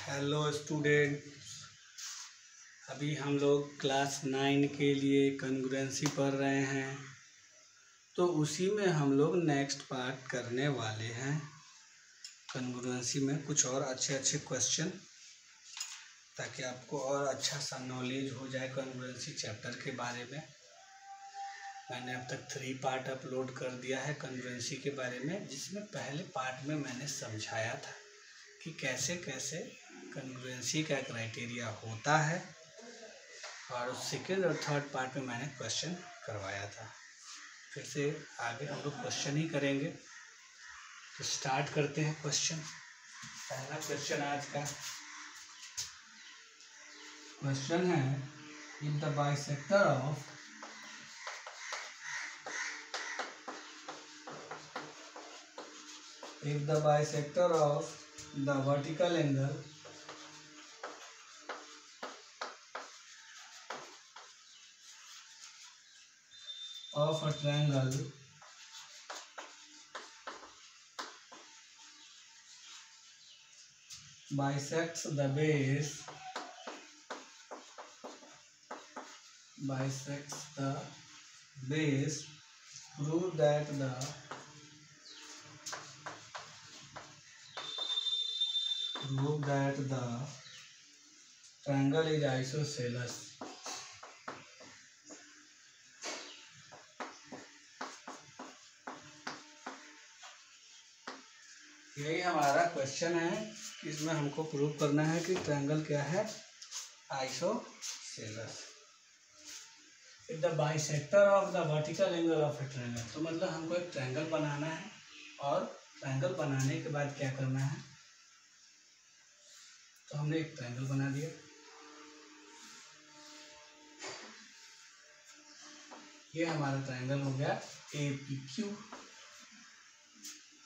Hello student, अभी हम लोग क्लास 9 के लिए कॉन्ग्रुएंसी पढ़ रहे हैं। तो उसी में हम लोग नेक्स्ट पार्ट करने वाले हैं। कॉन्ग्रुएंसी में कुछ और अच्छे क्वेश्चन, ताकि आपको और अच्छा सा नॉलेज हो जाए कॉन्ग्रुएंसी चैप्टर के बारे में। मैंने अब तक 3 पार्ट अपलोड कर दिया है कॉन्ग्रुएंसी के बारे में, जिसमें पहले पार्ट में मैंने समझाया था कि कैसे कैसे कॉन्ग्रुएंसी का क्राइटेरिया होता है, और सेकेंड और थर्ड पार्ट में मैंने क्वेश्चन करवाया था। फिर से आगे हम लोग क्वेश्चन ही करेंगे। तो स्टार्ट करते हैं क्वेश्चन। पहला क्वेश्चन आज का क्वेश्चन है, if the bisector of the vertical angle of a triangle bisects the base prove that the triangle is isosceles। यही हमारा क्वेश्चन है कि इसमें हमको प्रूव करना है कि ट्रायंगल क्या है, isosceles. If the bisector of the vertical angle of A triangle, तो मतलब हमको एक ट्रायंगल बनाना है, और ट्रायंगल बनाने के बाद क्या करना है, तो हमने एक ट्रायंगल बना दिया। ये हमारा ट्रायंगल हो गया APQ।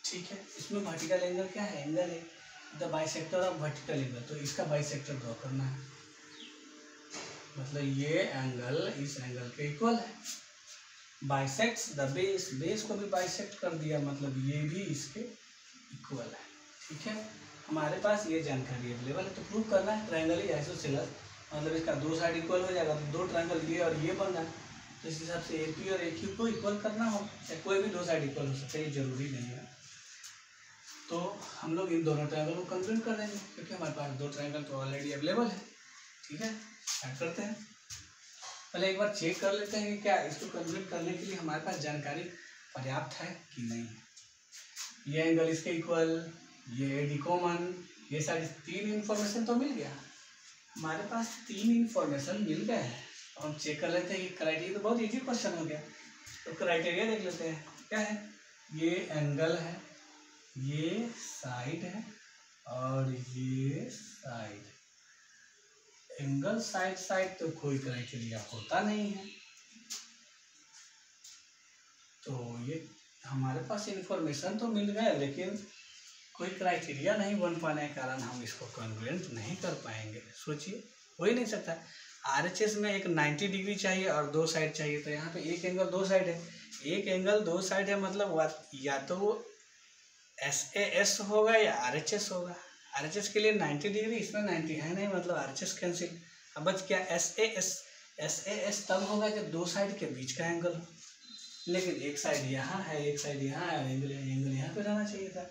ठीक है, इसमें वर्टिकल एंगल क्या है, एंगल है, the bisector of vertical angle, तो इसका बाइसेक्टर ड्रॉ करना है। मतलब ये एंगल इस एंगल के इक्वल है। बाइसेक्ट्स द बेस, बेस को भी बाइसेक्ट कर दिया, मतलब ये भी इसके इक्वल है। ठीक है, हमारे पास ये जानकारी अवेलेबल है। तो प्रूव करना है ट्रायंगल इज आइसोसेलेस, मतलब इसका दो साइड इक्वल हो जाएगा। तो दो ट्रायंगल ये और ये बन रहा है, तो इस हिसाब से AP और AQ को इक्वल करना हो, चाहे कोई भी दो साइड इक्वल हो सकता है, ये जरूरी नहीं है। तो हम लोग इन दोनों ट्रायंगल को कंप्लीट कर देंगे, क्योंकि हमारे पास दो ट्रायंगल तो ऑलरेडी अवेलेबल है। ठीक है, स्टार्ट करते हैं। पहले एक बार चेक कर लेते हैं कि क्या इसको कंप्लीट करने के लिए हमारे पास जानकारी पर्याप्त है कि नहीं। ये एंगल इसके इक्वल, ये AD कॉमन, ये सारी 3 इन्फॉर्मेशन तो मिल गया। हमारे पास 3 इन्फॉर्मेशन मिल गए हैं। हम चेक कर लेते हैं कि क्राइटेरिया, तो बहुत इजी क्वेश्चन हो गया। तो क्राइटेरिया देख लेते हैं क्या है। ये एंगल है, ये साइड है, और ये साइड। एंगल साइड तो कोई क्राइटेरिया होता नहीं है। तो ये हमारे पास इंफॉर्मेशन तो मिल गया, लेकिन कोई क्राइटेरिया नहीं बन पाने के कारण हम इसको कॉन्ग्रुएंट नहीं कर पाएंगे। सोचिए, हो ही नहीं सकता। RHS में एक 90 डिग्री चाहिए और दो साइड चाहिए, तो यहाँ पे एक एंगल दो साइड है। एक एंगल दो साइड है, मतलब या तो वो SAS होगा या RHS होगा। RHS के लिए 90 डिग्री, इसमें 90 है नहीं, मतलब RHS कैंसिल। अब बच क्या, SAS तब होगा जब दो साइड के बीच का एंगल हो। लेकिन एक साइड यहाँ है, एक साइड यहाँ है, एंगल यहाँ पे रहना चाहिए था।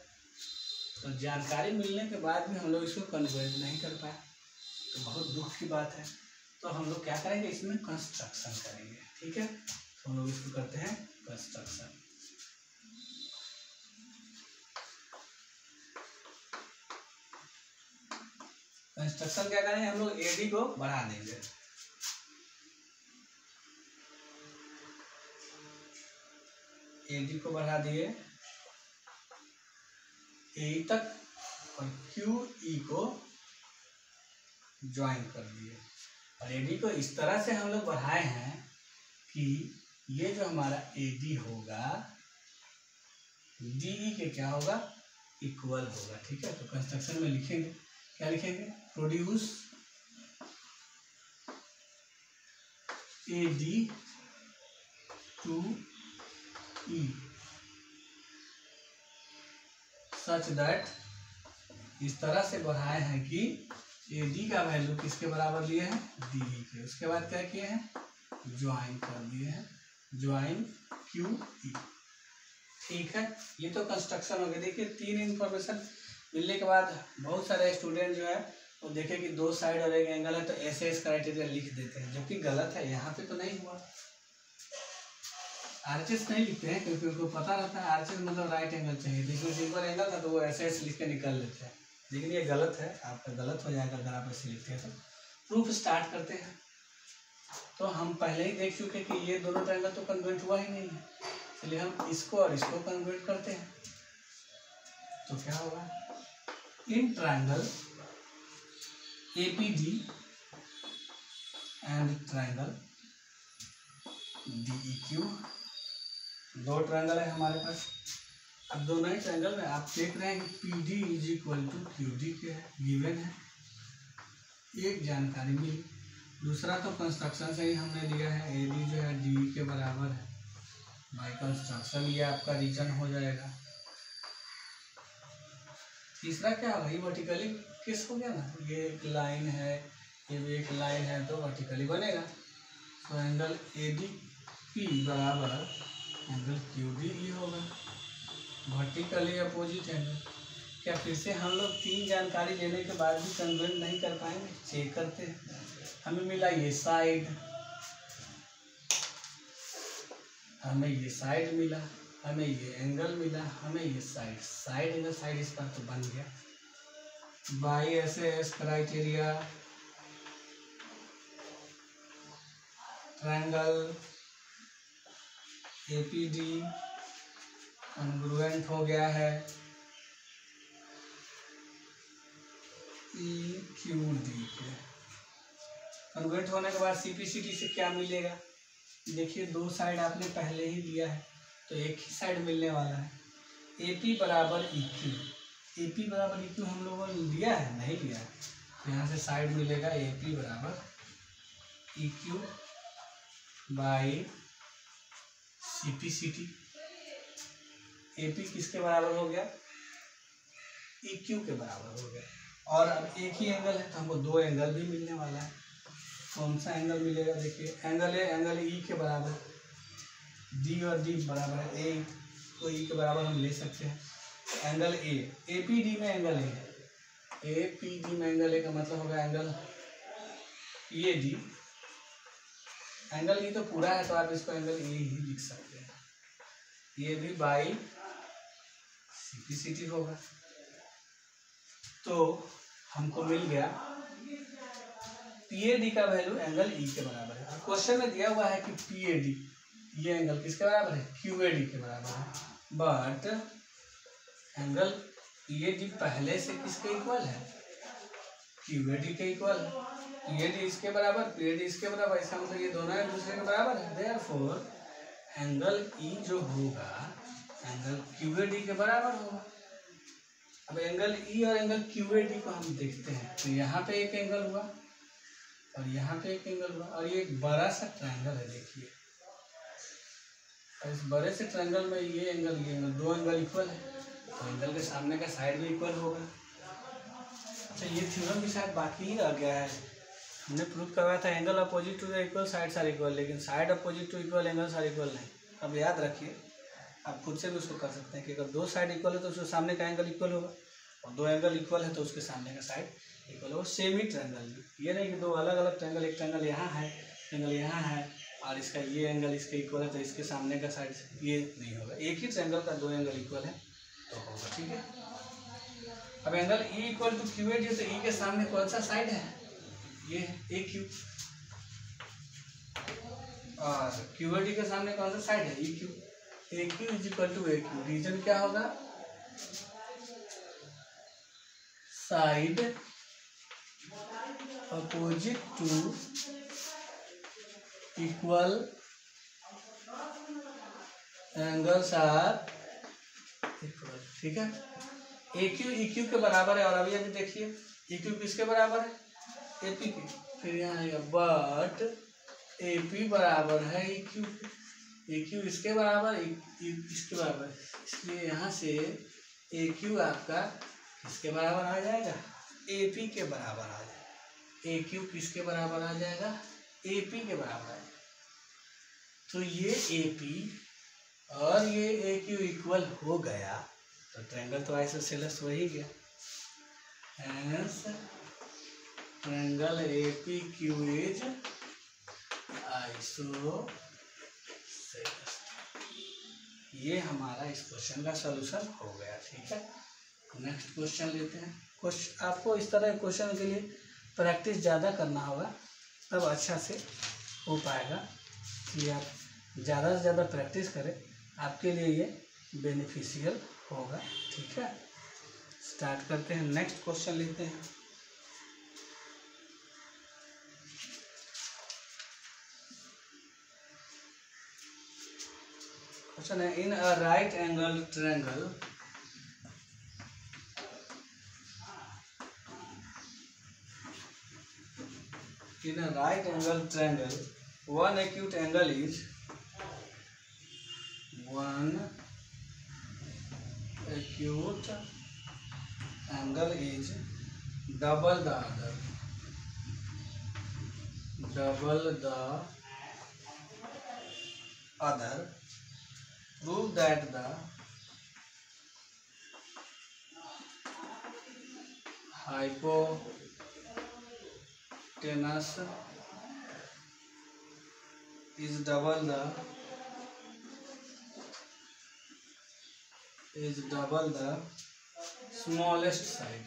तो जानकारी मिलने के बाद भी हम लोग इसको कन्वर्ट नहीं कर पाए, तो बहुत दुख की बात है। तो हम लोग क्या करेंगे, इसमें कंस्ट्रक्शन करेंगे। ठीक है, तो हम लोग इसको करते हैं कंस्ट्रक्शन। कंस्ट्रक्शन क्या करेंगे, हम लोग AD को बढ़ा देंगे। AD को बढ़ा दिए AE तक, और QE को ज्वाइन कर दिए। और AD को इस तरह से हम लोग बढ़ाए हैं कि ये जो हमारा AD होगा DE के क्या होगा, इक्वल होगा। ठीक है, तो कंस्ट्रक्शन में लिखेंगे, क्या लिखेंगे, produce AD to E such that इस तरह से बढ़ाए हैं कि ए डी का वैल्यू किसके बराबर लिए हैं, डी ई के। उसके बाद क्या किए हैं, ज्वाइन कर दिए हैं, ज्वाइन क्यू ई। ठीक है, ये तो कंस्ट्रक्शन हो गया। देखिए 3 इन्फॉर्मेशन मिलने के बाद बहुत सारे स्टूडेंट जो है वो देखे कि 2 साइड और 1 एंगल है तो ऐसे इस क्राइटेरिया लिख देते हैं, जो कि गलत है। यहाँ पे तो नहीं हुआ। आरएचएस नहीं लिखते हैं क्योंकि उनको पता रहता है आरएचएस मतलब राइट एंगल चाहिए, लेकिन सिंपल एंगल था तो वो ऐसे ऐसे लिख के निकल लेते हैं। लेकिन ये गलत है, आपका गलत हो जाएगा अगर आप ऐसे लिखते हैं तो। प्रूफ स्टार्ट करते हैं। तो हम पहले ही देख चुके कि ये दोनों ट्रायंगल तो कन्वर्ट हुआ ही नहीं है, इसलिए हम इसको और इसको कन्वर्ट करते हैं। तो क्या होगा, इन triangle APD and triangle DEQ, 2 triangle है हमारे पास। अब दोनों ही ट्रायंगल में आप देख रहे हैं कि P D is equal to Q D के गिवन है, एक जानकारी मिली। दूसरा तो कंस्ट्रक्शन से ही हमने लिया है, ए डी जो है डी के बराबर है, बाई कंस्ट्रक्शन ये आपका रीजन हो जाएगा। तीसरा क्या होगा, ये वर्टिकली किस हो गया ना, ये एक लाइन है, ये भी एक लाइन है तो वर्टिकली बनेगा। तो एंगल ए डी पी बराबर एंगल क्यू डी ई होगा, वर्टिकली अपोजिट एंगल। क्या फिर से हम लोग 3 जानकारी लेने के बाद भी कन्वर्ट नहीं कर पाएंगे, चेक करते हैं। हमें मिला ये साइड, हमें ये साइड मिला, हमें ये एंगल मिला, हमें ये साइड, साइड एंगल साइड इसका तो बन गया। बाई ऐसे S criteria triangle APD congruent हो गया है ई क्यू डी के। कन्वर्ट होने के बाद सीपीसीटी से क्या मिलेगा, देखिए 2 साइड आपने पहले ही लिया है तो एक ही साइड मिलने वाला है। एपी बराबर ई क्यू, एपी बराबर ई क्यू हम लोगों ने लिया है, नहीं लिया है तो यहाँ से साइड मिलेगा एपी बराबर E Q by CPCT. AP किसके बराबर हो गया, ई क्यू के बराबर हो गया। और अब एक ही एंगल है तो हमको 2 एंगल भी मिलने वाला है। कौन सा एंगल मिलेगा, देखिए एंगल है, एंगल ई के बराबर, डी और डी बराबर है ए, तो ई के बराबर हम ले सकते हैं। Angle A, A P D में एंगल ए है, ए पी डी में एंगल ए का मतलब होगा एंगल ये डी, एंगल ई तो पूरा है तो आप इसको एंगल ए ही लिख सकते हैं। ये भी बाई सीपीसीटी होगा। तो हमको मिल गया पी ए डी का वैल्यू एंगल ई के बराबर है। और क्वेश्चन में दिया हुआ है कि पी ए डी ये एंगल किसके बराबर है, क्यू ए डी के बराबर है, but angle P A D पहले से किसके इक्वल है, क्यू ए डी के इक्वल है। पी ए डी इसके बराबर, पी ए डी इसके बराबर, इसका मतलब ये दोनों एक दूसरे के बराबर है। देयरफॉर एंगल ई जो होगा एंगल क्यू ए डी के बराबर होगा। अब एंगल ई और एंगल क्यू ए डी को हम देखते हैं तो यहाँ पे एक एंगल हुआ और यहाँ पे एक एंगल हुआ, और ये एक बड़ा सा ट्रायंगल है देखिए, और इस बड़े से ट्रायंगल में ये एंगल 2 एंगल इक्वल है तो एंगल के सामने का साइड भी इक्वल होगा। अच्छा, ये थ्योरम भी शायद बाकी ही रह गया है, हमने प्रूव करवाया था angle opposite to the equal sides are equal, लेकिन side opposite to equal angles are equal नहीं। अब याद रखिए, आप खुद से भी उसको कर सकते हैं कि अगर 2 साइड इक्वल है तो उसके सामने का एंगल इक्वल होगा, और 2 एंगल इक्वल है तो उसके सामने का साइड इक्वल होगा। सेम ही ट्रायंगल, ये नहीं कि 2 अलग अलग ट्रायंगल, एक ट्रायंगल यहाँ है, एंगल यहाँ है और इसका ये एंगल इसके इक्वल है तो इसके सामने का साइड ये नहीं होगा। एक ही ट्रायंगल का 2 एंगल इक्वल है तो होगा। ठीक है, अब angle E equal to Q A D, तो ई के सामने कौन सा साइड है, ये ए क्यू, और क्यू ए डी के सामने कौन सा साइड है, E Q. A Q is equal to A Q, reason क्या होगा, side opposite to equal angles are equal. ठीक है, ए क्यू ई क्यू के बराबर है, और अभी अभी देखिए ई क्यू किसके बराबर है, ए पी के, फिर यहाँ आएगा बट ए पी बराबर है ई क्यू, ए क्यू इसके बराबर इसके बराबर, इसलिए यहाँ से ए क्यू आपका किसके बराबर आ जाएगा, AP के बराबर आ जाएगा। AQ किसके बराबर आ जाएगा, AP के बराबर आ जाएगा। तो ये AP और ये AQ इक्वल हो गया तो ट्रायंगल तो आइसोसेलेस हो ही गया। Hence triangle APQ is isosceles. ये हमारा इस क्वेश्चन का सॉल्यूशन हो गया। ठीक है, नेक्स्ट क्वेश्चन लेते हैं। आपको इस तरह क्वेश्चन के लिए प्रैक्टिस ज़्यादा करना होगा, तब अच्छा से हो पाएगा। कि आप ज़्यादा से ज़्यादा प्रैक्टिस करें, आपके लिए ये बेनिफिशियल होगा। ठीक है, स्टार्ट करते हैं, नेक्स्ट क्वेश्चन लेते हैं। क्वेश्चन है, in a right angle triangle in a right angle triangle one acute angle is double the other prove that the hypotenuse is double the smallest side।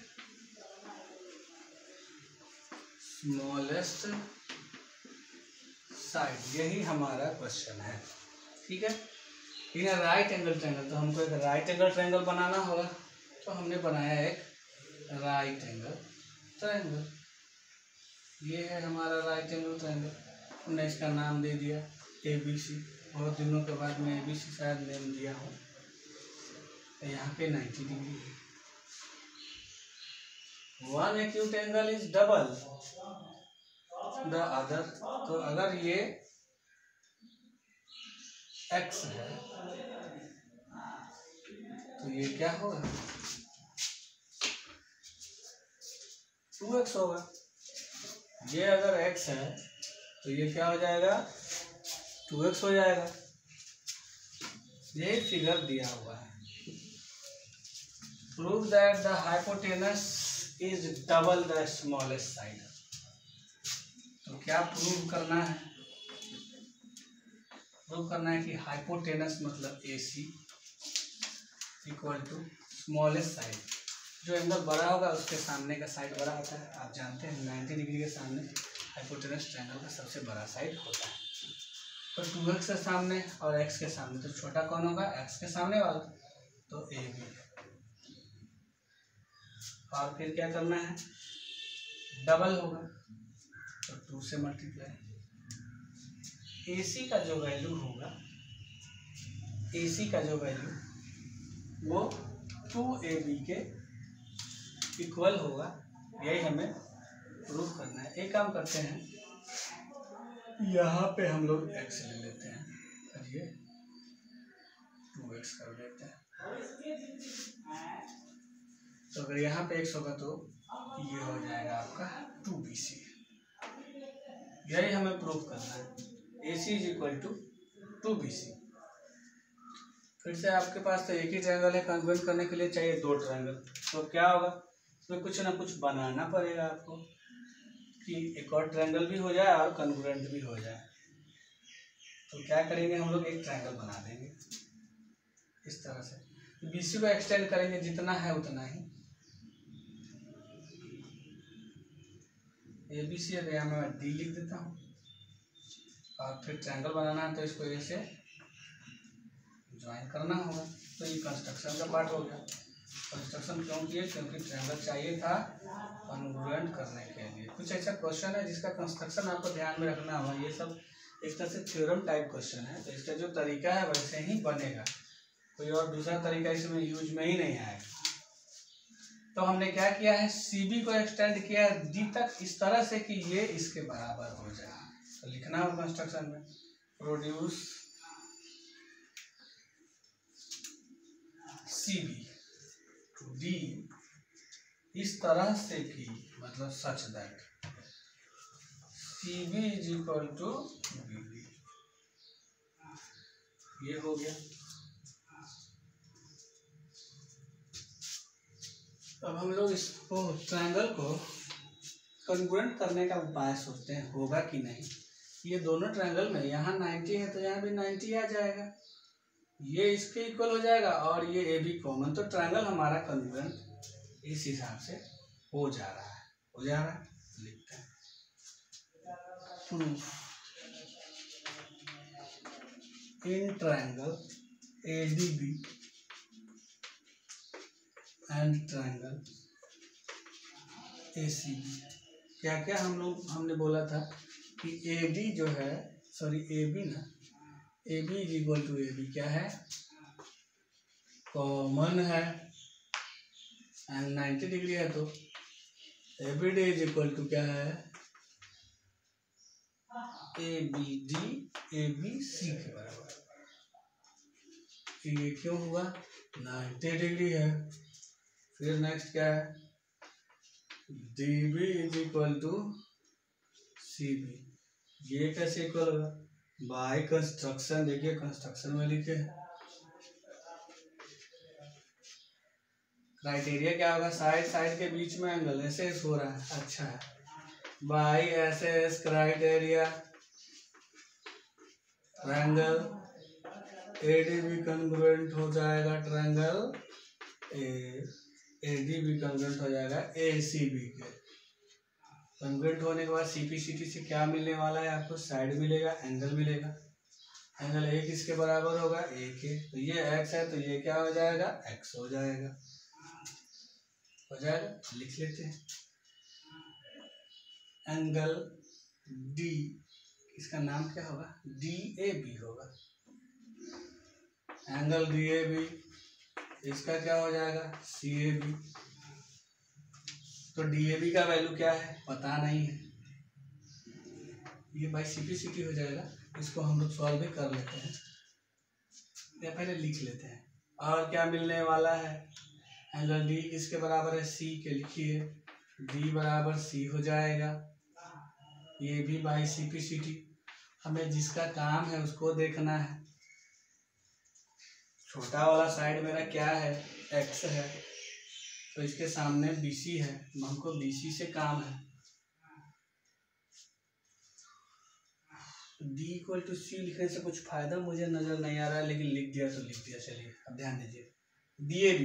यही हमारा क्वेश्चन है। ठीक है, इन राइट एंगल ट्रायंगल, तो हमको एक right angle triangle बनाना होगा। तो हमने बनाया एक राइट एंगल ट्रायंगल। ये है हमारा राइट एंगल ट्रायंगल। हमने इसका नाम दे दिया ABC। बहुत दिनों के बाद मैं ABC शायद नेम दिया हूँ। यहाँ पे 90 डिग्री है। One acute angle is double the other. तो अगर ये x है तो ये क्या होगा, 2x होगा। ये अगर x है तो ये क्या हो जाएगा, 2x हो जाएगा। ये फिगर दिया हुआ है। Prove that the hypotenuse is double the smallest side. तो क्या प्रूव करना है, प्रूव करना है कि हाइपोटेनस मतलब AC equal to smallest side. जो एंगल बड़ा होगा उसके सामने का साइड बड़ा होता है। आप जानते हैं 90 डिग्री के सामने हाइपोटेनस ट्रायंगल का सबसे बड़ा साइड होता है। तो 2x के सामने और x के सामने, तो छोटा कौन होगा, x के सामने वाला, तो AB। और फिर क्या करना है, डबल होगा तो 2 से मल्टीप्लाई। AC का जो वैल्यू होगा, AC का जो वैल्यू वो 2AB के इक्वल होगा। यही हमें प्रूव करना है। एक काम करते हैं, यहाँ पे हम लोग x ले लेते हैं और ये 2x कर देते हैं। तो अगर यहाँ पे x होगा तो ये हो जाएगा आपका 2BC। यही हमें प्रूव करना है, AC is equal to 2BC। फिर से आपके पास तो एक ही ट्रायंगल है, कन्वर्ट करने के लिए चाहिए 2 ट्रायंगल। तो क्या होगा, इसमें कुछ ना कुछ बनाना पड़ेगा आपको कि एक और ट्रायंगल भी हो जाए और कन्वर्जेंट भी हो जाए। तो क्या करेंगे, हम लोग एक ट्रायंगल बना देंगे इस तरह से। BC को एक्सटेंड करेंगे जितना है उतना ही। ABC है तो यहाँ मैं D लिख देता हूँ। और फिर ट्रायंगल बनाना है तो इसको ऐसे ज्वाइन करना होगा। तो ये कंस्ट्रक्शन का पार्ट हो गया। कंस्ट्रक्शन क्यों किए, क्योंकि ट्रायंगल चाहिए था कन्वर्जेंट करने के लिए। कुछ ऐसा क्वेश्चन है जिसका कंस्ट्रक्शन आपको ध्यान में रखना होगा। ये सब एक तरह से थ्योरम टाइप क्वेश्चन है, तो इसका जो तरीका है वैसे ही बनेगा, कोई और दूसरा तरीका इसमें यूज में ही नहीं आएगा। तो हमने क्या किया है, CB को एक्सटेंड किया है D तक इस तरह से कि ये इसके बराबर हो जाए। तो लिखना हो कंस्ट्रक्शन में, प्रोड्यूस CB to D इस तरह से कि मतलब such that C B is equal to B D, ये हो गया। अब हम लोग इसको ट्रायंगल को कॉन्ग्रुएंट करने का उपाय सोचते हैं, होगा कि नहीं। ये दोनों ट्रायंगल में यहाँ 90 है तो यहाँ भी 90 आ जाएगा, ये इसके इक्वल हो जाएगा और ये ए बी कॉमन, तो ट्रायंगल हमारा कॉन्ग्रुएंट इस हिसाब से हो जा रहा है, हो जा रहा है। लिखते हैं proof in triangle ADB and triangle ACB। क्या क्या हमने बोला था कि AD जो है, सॉरी AB ना, AB is equal to AB क्या है, कॉमन है एंड 90 डिग्री है, तो ABD इज इक्वल टू क्या है, ABD ABC के बराबर। ये क्यों हुआ, 90 डिग्री है। फिर नेक्स्ट क्या है, DB is equal to CB, ये कैसे इक्वल होगा, बाय कंस्ट्रक्शन, देखिए कंस्ट्रक्शन में लिखे क्राइटेरिया क्या होगा, साइड साइड के बीच में एंगल ऐसे हो रहा है, अच्छा है, by S criteria triangle ADB congruent हो जाएगा ट्रायंगल ADB कॉन्ग्रुएंट हो जाएगा ACB के। कॉन्ग्रुएंट होने के बाद CPCT से क्या मिलने वाला है आपको, साइड मिलेगा, एंगल मिलेगा। एंगल A किसके बराबर होगा, A के, तो ये x है तो ये क्या हो जाएगा, x हो जाएगा, हो जाएगा। लिख लेते हैं एंगल D, इसका नाम क्या होगा, DAB होगा, एंगल DAB, इसका क्या हो जाएगा, CAB। तो DAB का वैल्यू क्या है पता नहीं है, ये बाई CPCT हो जाएगा, इसको हम लोग सॉल्व भी कर लेते हैं या पहले लिख लेते हैं। और क्या मिलने वाला है, एंगल D किसके बराबर है, C के, लिखिए D बराबर C हो जाएगा, ये भी बाई CPCT। हमें जिसका काम है उसको देखना है, छोटा वाला साइड मेरा क्या है, x है, तो इसके सामने BC है, हमको BC से काम है। D इक्वल टू C लिखने से कुछ फायदा मुझे नजर नहीं आ रहा है, लेकिन लिख दिया तो लिख दिया। चलिए अब ध्यान दीजिए, DAB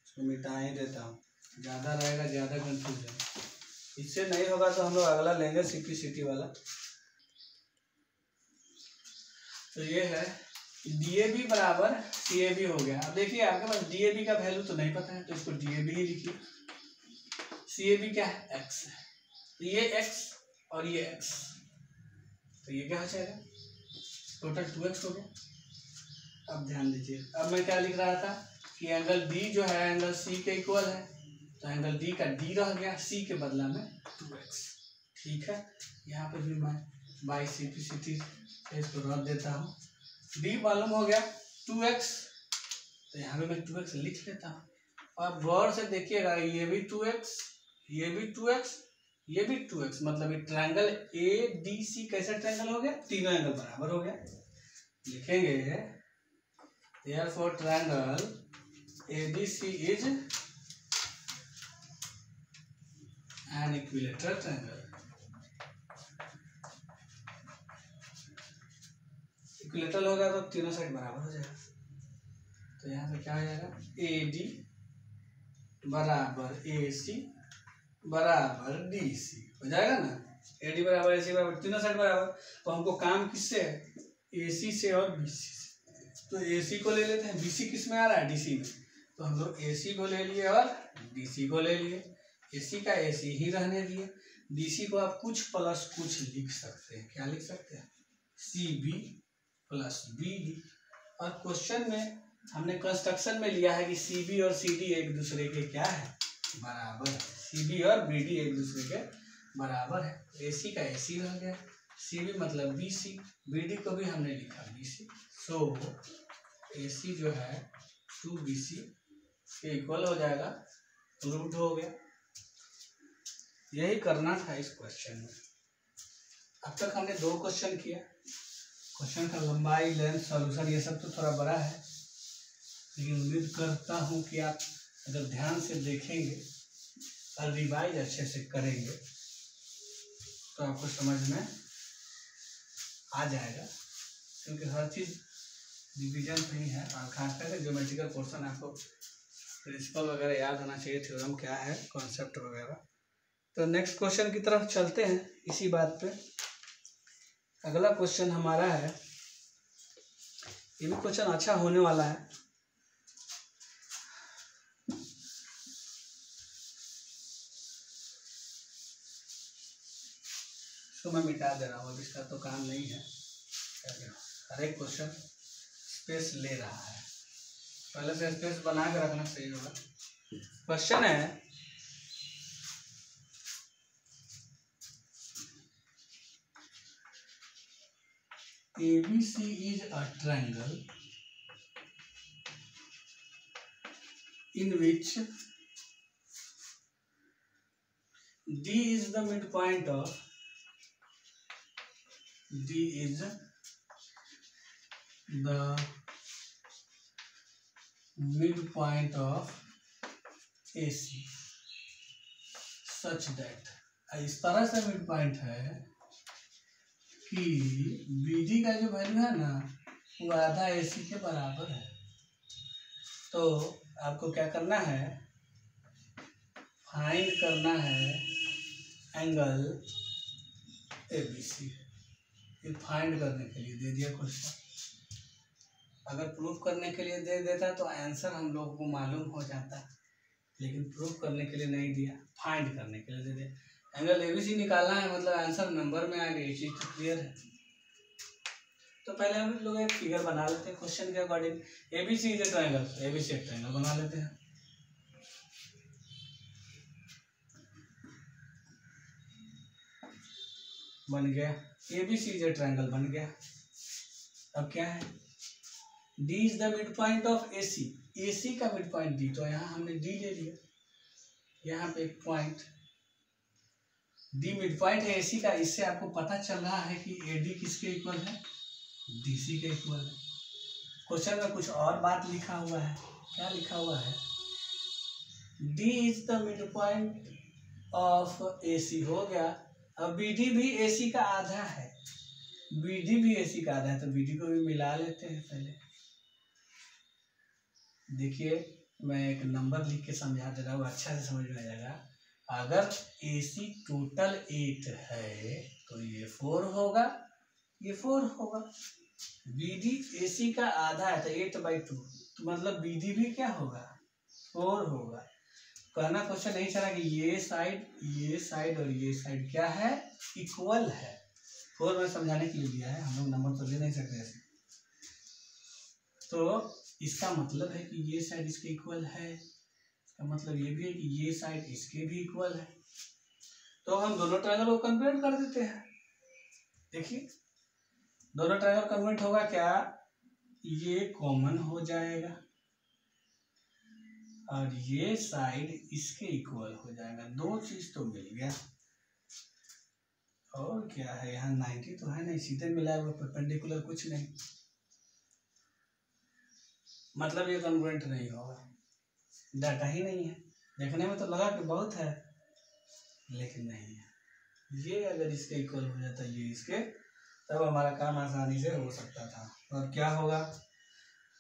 इसको मिटा ही देता हूँ, ज़्यादा रहेगा, ज़्यादा कंफ्यूजन, इससे नहीं होगा तो हम लोग अगला लेंगे CPCT वाला। तो ये है DAB बराबर CAB हो गया। अब देखिए आपके पास DAB का वैल्यू तो नहीं पता है, तो इसको DAB ही लिखिए। CAB क्या है, x है, तो ये x और ये x, तो ये क्या हो जाएगा, टोटल 2x हो गया। अब ध्यान दीजिए, अब मैं क्या लिख रहा था कि एंगल D जो है एंगल C के इक्वल है, तो एंगल D का D रह गया, C के बदला में 2x, ठीक है। यहाँ पे भी मैं बाई CPCT इसको रख देता हूँ, D मालूम हो गया 2x, तो यहाँ पे मैं 2x लिख लेता हूँ। अब गौर से देखिएगा, ये भी 2x, ये भी 2x, ये भी 2x, मतलब ये ट्रायंगल ADC कैसा ट्रायंगल हो गया, तीनों एंगल बराबर हो गया। लिखेंगे therefore triangle ADC is an equilateral triangle। Equilateral होगा तो तीनों साइड बराबर हो जाएगा, तो यहाँ पे क्या हो जाएगा, AD बराबर AC बराबर DC हो जाएगा ना, AD बराबर AC बराबर, तीनों साइड बराबर। तो हमको काम किससे है, AC से और BC से, तो AC को ले लेते हैं, BC किस में आ रहा है, DC में, तो हम लोग AC को ले लिए और DC को ले लिए, AC का AC ही रहने दिए, DC को आप कुछ प्लस कुछ लिख सकते हैं, क्या लिख सकते हैं, CB प्लस BD। और क्वेश्चन में हमने कंस्ट्रक्शन में लिया है कि CB और CD एक दूसरे के क्या है, बराबर, CB और BD एक दूसरे के बराबर है, AC का AC रह गया, CB मतलब BC, BD को भी हमने लिखा BC, सो AC जो है 2BC के इक्वल हो जाएगा, रूट हो गया। यही करना था इस क्वेश्चन में। अब तक हमने 2 क्वेश्चन किया। क्वेश्चन का लंबाई, लेंथ, सॉल्यूशन ये सब तो थोड़ा बड़ा है, लेकिन उम्मीद करता हूँ कि आप अगर ध्यान से देखेंगे और रिवाइज अच्छे से करेंगे तो आपको समझ में आ जाएगा, क्योंकि हर चीज़ रिवीजन नहीं है। और खास करके ज्योमेट्रिकल पोर्शन आपको प्रिंसिपल वगैरह याद होना चाहिए, थ्योरम क्या है, कॉन्सेप्ट वगैरह। तो नेक्स्ट क्वेश्चन की तरफ चलते हैं इसी बात पे। अगला क्वेश्चन हमारा है, ये भी क्वेश्चन अच्छा होने वाला है। इसको मैं मिटा दे रहा हूँ, अब इसका तो काम नहीं है। हर एक क्वेश्चन स्पेस ले रहा है, पहले से स्पेस बना के रखना सही होगा। क्वेश्चन है, ABC is a triangle in which D is the midpoint of AC such that, इस तरह से मिड पॉइंट है कि BD का जो वैल्यू है ना वो आधा AC के बराबर है। तो आपको क्या करना है, फाइंड करना है एंगल ABC। ये फाइंड करने के लिए दे दिया क्वेश्चन। अगर प्रूफ करने के लिए दे देता तो आंसर हम लोगों को मालूम हो जाता, लेकिन प्रूफ करने के लिए नहीं दिया, फाइंड करने के लिए दे दिया। एंगल ABC निकालना है, मतलब आंसर नंबर में आएगा, ये चीज़ तो क्लियर है। तो पहले हम लोग एक फिगर बना लेते हैं क्वेश्चन के according. ABC is a triangle, ABC एक ट्रायंगल बना लेते हैं। बन गया, ABC इज ए ट्रायंगल बन गया। अब क्या है, D is the mid point of AC, AC का मिड पॉइंट D, तो यहाँ हमने D ले लिया। यहाँ पे एक पॉइंट D मिड पॉइंट है AC का, इससे आपको पता चल रहा है कि AD किसके इक्वल है, DC के इक्वल है। क्वेश्चन में कुछ और बात लिखा हुआ है, क्या लिखा हुआ है, D is the mid point of AC हो गया। अब BD भी AC का आधा है, BD भी AC का आधा है, तो BD को भी मिला लेते हैं पहले। देखिए मैं एक नंबर लिख के समझा दे रहा हूँ, अच्छा से समझ में आ जाएगा। अगर AC टोटल 8 है तो ये 4 होगा, ये 4 होगा। BD AC का आधा है तो 8/2, तो मतलब BD भी क्या होगा, 4 होगा। कहना क्वेश्चन नहीं चला कि ये साइड और ये साइड क्या है, इक्वल है। 4 में समझाने के लिए दिया है, हम लोग नंबर तो ले नहीं सकते ऐसे। तो इसका मतलब है कि ये साइड इसके इक्वल है, इसका मतलब ये भी है कि ये साइड इसके भी इक्वल है। तो हम दोनों ट्रायंगल को कन्वर्ट कर देते हैं। देखिए दोनों ट्रायंगल कन्वर्ट होगा क्या, ये कॉमन हो जाएगा और ये साइड इसके इक्वल हो जाएगा। 2 चीज तो मिल गया। और क्या है, यहाँ 90 तो है नहीं, सीधे मिला हुआ, परपेंडिकुलर कुछ नहीं, मतलब ये कन्वर्ट नहीं होगा, डाटा ही नहीं है। देखने में तो लगा कि बहुत है, लेकिन नहीं है। ये अगर इसके इक्वल हो जाता ये इसके, तब हमारा काम आसानी से हो सकता था। और क्या होगा,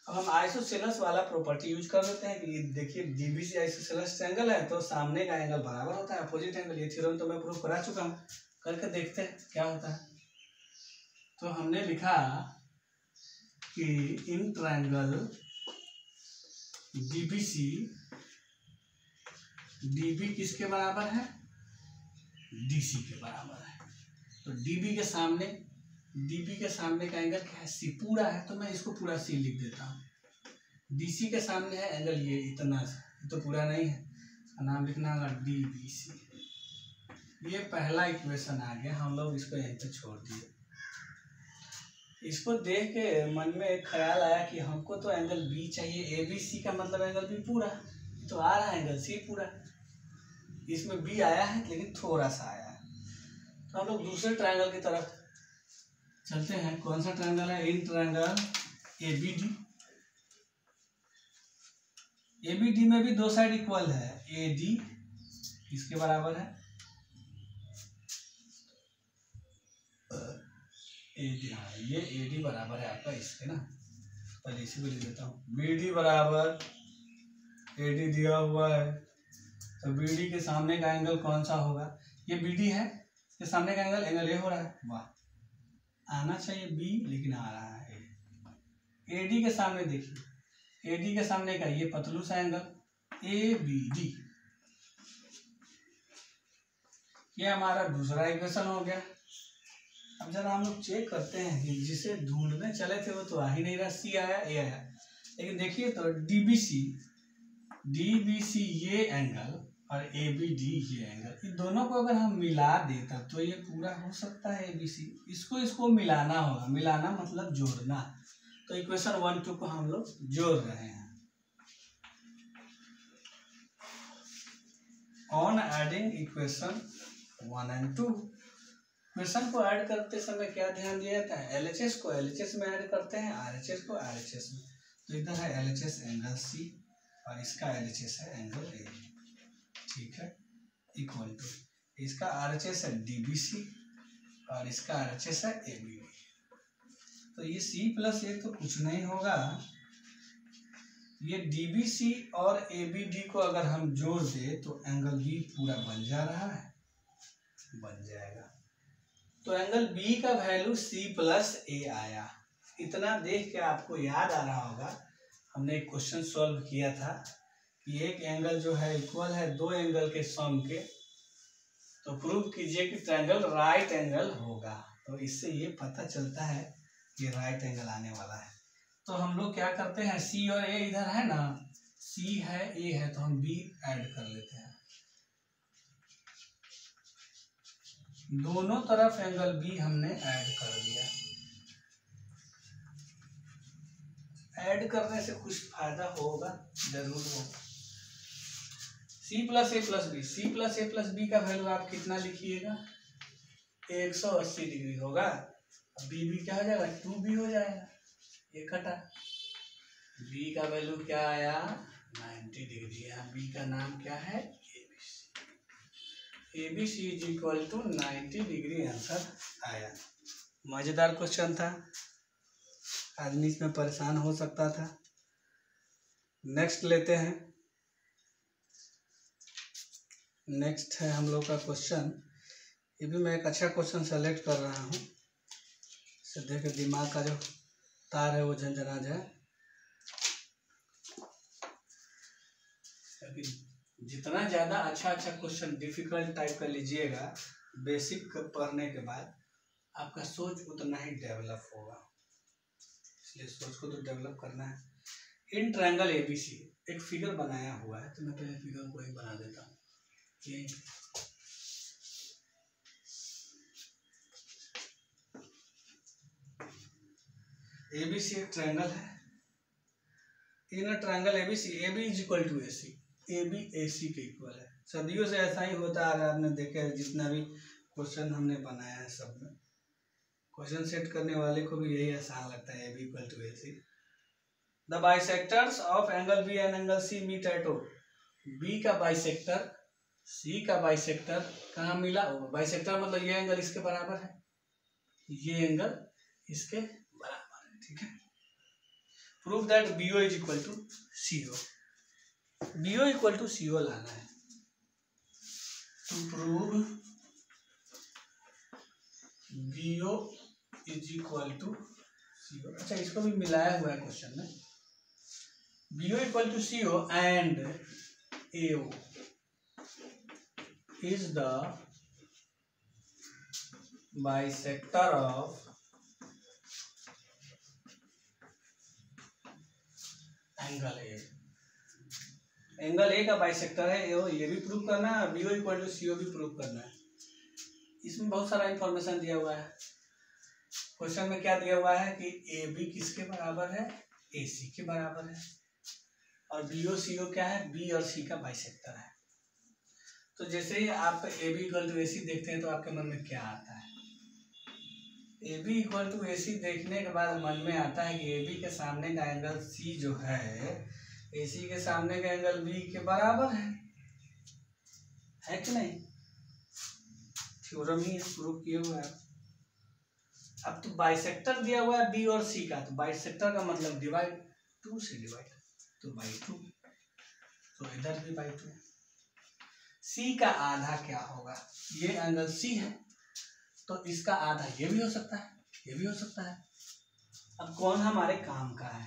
अब हम आइसोसेलेस वाला प्रॉपर्टी यूज कर लेते हैं कि देखिए DBC आइसोसेलेस ट्रायंगल है तो सामने का एंगल बराबर होता है अपोजिट एंगल। ये थ्योरम तो मैं प्रूफ करा चुका हूँ, करके देखते हैं क्या होता है। तो हमने लिखा कि इन ट्रायंगल DBC, DB किसके बराबर है, DC के बराबर है। तो DB के सामने का एंगल क्या है, C पूरा है, तो मैं इसको पूरा C लिख देता हूँ। DC के सामने है एंगल ये इतना, तो पूरा नहीं है, नाम लिखना होगा DBC। ये पहला इक्वेशन आ गया, हम लोग इसको यहीं पे छोड़ दिए। इसको देख के मन में एक ख्याल आया कि हमको तो एंगल B चाहिए, ABC का मतलब एंगल B पूरा, तो आ रहा है एंगल C पूरा। इसमें बी आया है लेकिन थोड़ा सा आया है। तो हम लोग दूसरे ट्रायंगल की तरफ चलते हैं। कौन सा ट्रायंगल है? In triangle ABD. एबीडी में भी दो साइड इक्वल है, एडी इसके बराबर है, एडी, हाँ ये एडी बराबर है आपका इसके ना, पहले इसी को लिख देता हूँ। बीडी बराबर एडी दिया हुआ है, तो बीडी के सामने का एंगल कौन सा होगा? ये बीडी है, इसके सामने का एंगल ए हो रहा है। वाह, आना चाहिए बी लेकिन आ रहा है ए। एडी के सामने देखिए, एडी के सामने का ये पतलू सा एंगल ए बी डी, ये हमारा दूसरा इक्वेशन हो गया। अब जरा हम लोग चेक करते हैं कि जिसे ढूंढने चले थे वो तो आ ही नहीं रहा, सी आया ए आया, लेकिन देखिए तो डीबीसी ये एंगल और एबीडी ये एंगल, इन दोनों को अगर हम मिला दें तब तो ये पूरा हो सकता है एबीसी। इसको मिलाना होगा, मिलाना मतलब जोड़ना। तो इक्वेशन 1 2 को हम लोग जोड़ रहे हैं। On adding equation 1 and 2, equation को ऐड करते समय क्या ध्यान दिया जाता है? एलएचएस को एलएचएस में ऐड करते हैं, आरएचएस को आरएचएस में। तो इधर है एलएचएस एंगल सी और इसका एलएचएस है एंगल ए, ठीक है, इक्वल टू इसका आरएचएस है डीबीसी और इसका आरएचएस है एबीडी। तो ये सी प्लस ए तो कुछ नहीं होगा, ये डीबीसी और एबीडी को अगर हम जोड़ दे तो एंगल बी पूरा बन जा रहा है, बन जाएगा। तो एंगल बी का वैल्यू सी प्लस ए आया। इतना देख के आपको याद आ रहा होगा, हमने एक क्वेश्चन सॉल्व किया था कि एक एंगल जो है इक्वल है दो एंगल के सम के, तो प्रूव कीजिए कि ट्रायंगल राइट एंगल होगा। तो इससे ये पता चलता है कि राइट एंगल आने वाला है। तो हम लोग क्या करते हैं, सी और ए इधर है ना, सी है ए है, तो हम बी ऐड कर लेते हैं। दोनों तरफ एंगल बी हमने ऐड कर दिया। ऐड करने से कुछ फायदा होगा, जरूर होगा। सी प्लस ए प्लस बी, सी प्लस ए प्लस बी का वैल्यू आप कितना लिखिएगा? 180 डिग्री होगा। बी बी क्या हो जाएगा? 2b हो जाएगा, ये कटा। बी का वैल्यू क्या आया? 90 डिग्री। यहाँ बी का नाम क्या है? ABC is equal to 90 degree answer आया। मजेदार क्वेश्चन था, आदमी इसमें परेशान हो सकता था। नेक्स्ट लेते हैं। नेक्स्ट है हम लोग का क्वेश्चन, ये भी मैं एक अच्छा क्वेश्चन सेलेक्ट कर रहा हूँ, इससे देख के दिमाग का जो तार है वो झंझना जाए। जितना ज़्यादा अच्छा क्वेश्चन डिफिकल्ट टाइप का लीजिएगा बेसिक पढ़ने के बाद, आपका सोच उतना ही डेवलप होगा, इसलिए सोच को तो डेवलप करना है। इन ट्रायंगल एबीसी एक फिगर बनाया हुआ है, तो मैं पहले फिगर को ही बना देता हूँ। ये एबीसी एक ट्रायंगल है। In triangle ABC, AB is equal to AC, A B A C के इक्वल है। सदियों से ऐसा ही होता है, आपने देखा है जितना भी क्वेश्चन हमने बनाया है सब में, क्वेश्चन सेट करने वाले को भी यही आसान लगता है, A B equal to A C. The bisectors of angle B and angle C meet at O, B का बाइसेक्टर सी का बाइसेक्टर कहाँ मिला? बाइसेक्टर मतलब ये एंगल इसके बराबर है, ये एंगल इसके बराबर है, ठीक है। Prove that B O is equal to C O, BO equal to CO लाना है। To prove BO is equal to CO, अच्छा इसको भी मिलाया हुआ है क्वेश्चन में। BO equal to CO and AO is the bisector of angle A। Angle A का बाइसेक्टर है एओ, ये भी प्रूव करना है, और बीओ इक्वल टू सीओ भी प्रूव करना है। इसमें बहुत सारा इंफॉर्मेशन दिया हुआ है। क्वेश्चन में क्या दिया हुआ है कि ए बी किसके बराबर है? ए सी के बराबर है, और बीओ सीओ क्या है? बी और सी का बाइसेक्टर है। तो जैसे ही आप ए बी इक्वल टू ए सी देखते हैं तो आपके मन में क्या आता है? A B equal to A सी देखने के बाद मन में आता है कि ए बी के सामने का एंगल सी जो है ए सी के सामने का एंगल बी के बराबर है कि नहीं? थ्योरम ही प्रूव किए हुए हैं। अब तो बाइसेक्टर दिया हुआ है बी और सी का, तो बाइसेक्टर का मतलब डिवाइड, 2 से डिवाइड, तो बाई 2, तो इधर भी बाई 2। सी का आधा क्या होगा? ये एंगल सी है तो इसका आधा ये भी हो सकता है, ये भी हो सकता है। अब कौन हमारे काम का है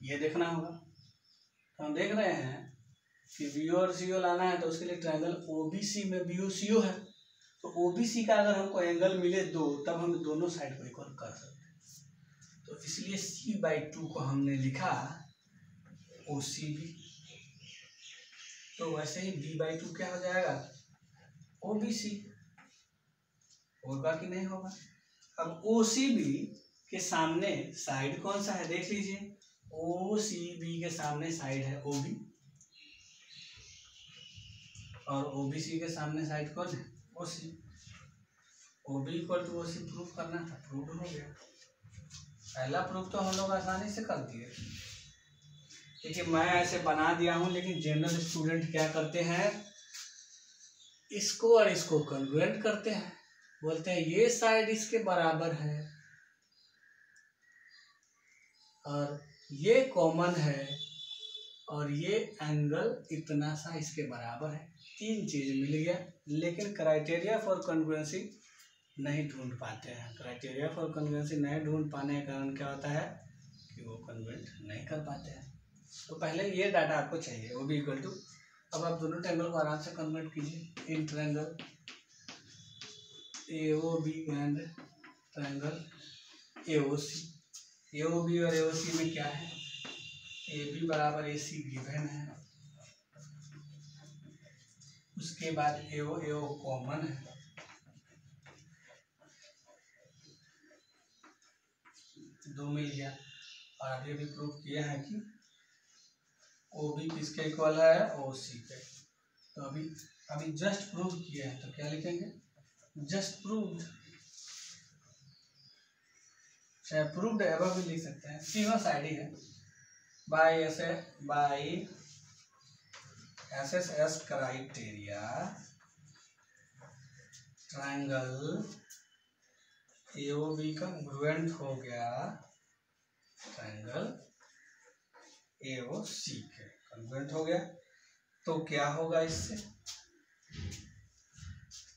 ये देखना होगा। तो हम देख रहे हैं कि बी और सी ओ लाना है, तो उसके लिए ट्रायंगल ओबीसी में बी ओ सी ओ है, तो ओबीसी का अगर हमको एंगल मिले 2 तब हम दोनों साइड को इक्वल कर सकते हैं। तो इसलिए सी बाई 2 को हमने लिखा ओ सी बी। तो वैसे ही बी बाई 2 क्या हो जाएगा? O B C. होगा कि नहीं होगा? अब ओ सी बी के सामने साइड कौन सा है देख लीजिए। ओ सी बी के सामने साइड है ओ बी, और ओ बी सी के सामने साइड कौन है? O C. O B equal to O C proof करना था, प्रूफ हो गया। पहला प्रूफ तो हम लोग आसानी से कर दिए। देखिए मैं ऐसे बना दिया हूं, लेकिन जनरल स्टूडेंट क्या करते हैं, इसको और इसको कॉन्ग्रुएंट करते हैं, बोलते हैं ये साइड इसके बराबर है और ये कॉमन है और ये एंगल इतना सा इसके बराबर है। 3 चीज मिल गया, लेकिन क्राइटेरिया फॉर कॉन्ग्रुएंसी नहीं ढूंढ पाते हैं। क्राइटेरिया फॉर कॉन्ग्रुएंसी नहीं ढूंढ पाने के कारण क्या होता है कि वो कन्वर्ट नहीं कर पाते हैं। तो पहले ये डाटा आपको चाहिए, वो भी इक्वल टू। अब आप दोनों ट्रायंगल को आराम से कन्वर्ट कीजिए in triangle A O B and triangle A O C. A O B और ए ओ सी में क्या है? ए बी बराबर ए सी गिवन है, उसके बाद ए ओ कॉमन है, दो मिल गया। और अभी भी प्रूफ किया है कि ओ बी किसके इक्वल है? ओ सी पे। तो अभी जस्ट प्रूव किया है, तो क्या लिखेंगे? जस्ट प्रूव्ड, चाहे प्रूव्ड एबव भी लिख सकते हैं, तीनों साइड ही है। By S S criteria triangle A O B congruent हो गया ट्रायंगल ए ओ सी के कॉन्ग्रुएंट हो गया। तो क्या होगा इससे?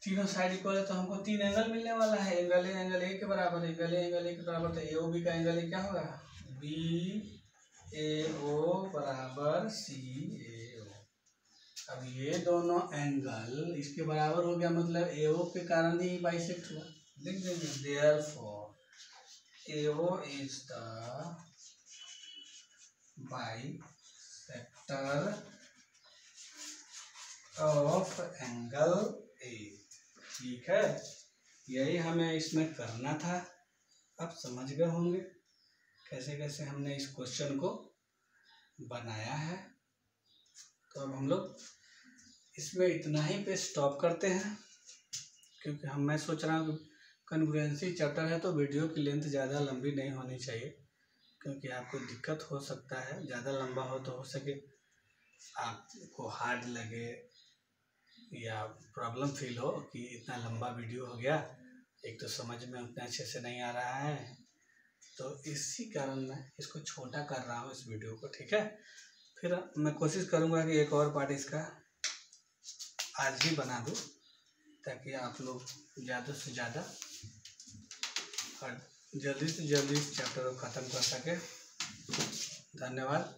तीनों साइड इक्वल है तो हमको 3 एंगल मिलने वाला है। एंगल ए के बराबर, एंगल ए के बराबर, तो ए ओ बी का एंगल क्या होगा? बी ए ओ बराबर सी ए ओ। अब ये दोनों एंगल इसके बराबर हो गया, मतलब ए ओ के कारण ही बाइसेक्ट हुआ। लिख देंगे therefore A O is the bisector of angle A. ठीक है, यही हमें इसमें करना था। अब समझ गए होंगे कैसे कैसे हमने इस क्वेश्चन को बनाया है। तो अब हम लोग इसमें इतना ही पे स्टॉप करते हैं, क्योंकि मैं सोच रहा हूँ कॉन्ग्रुएंसी चैप्टर है तो वीडियो की लेंथ ज़्यादा लंबी नहीं होनी चाहिए, क्योंकि आपको दिक्कत हो सकता है। ज़्यादा लंबा हो तो हो सके आपको हार्ड लगे या प्रॉब्लम फील हो कि इतना लंबा वीडियो हो गया, एक तो समझ में उतना अच्छे से नहीं आ रहा है, तो इसी कारण मैं इसको छोटा कर रहा हूँ इस वीडियो को। ठीक है, फिर मैं कोशिश करूँगा कि एक और पार्ट इसका आज ही बना दूँ, ताकि आप लोग ज़्यादा से ज़्यादा और जल्दी से जल्दी इस चैप्टर को ख़त्म कर सके। धन्यवाद।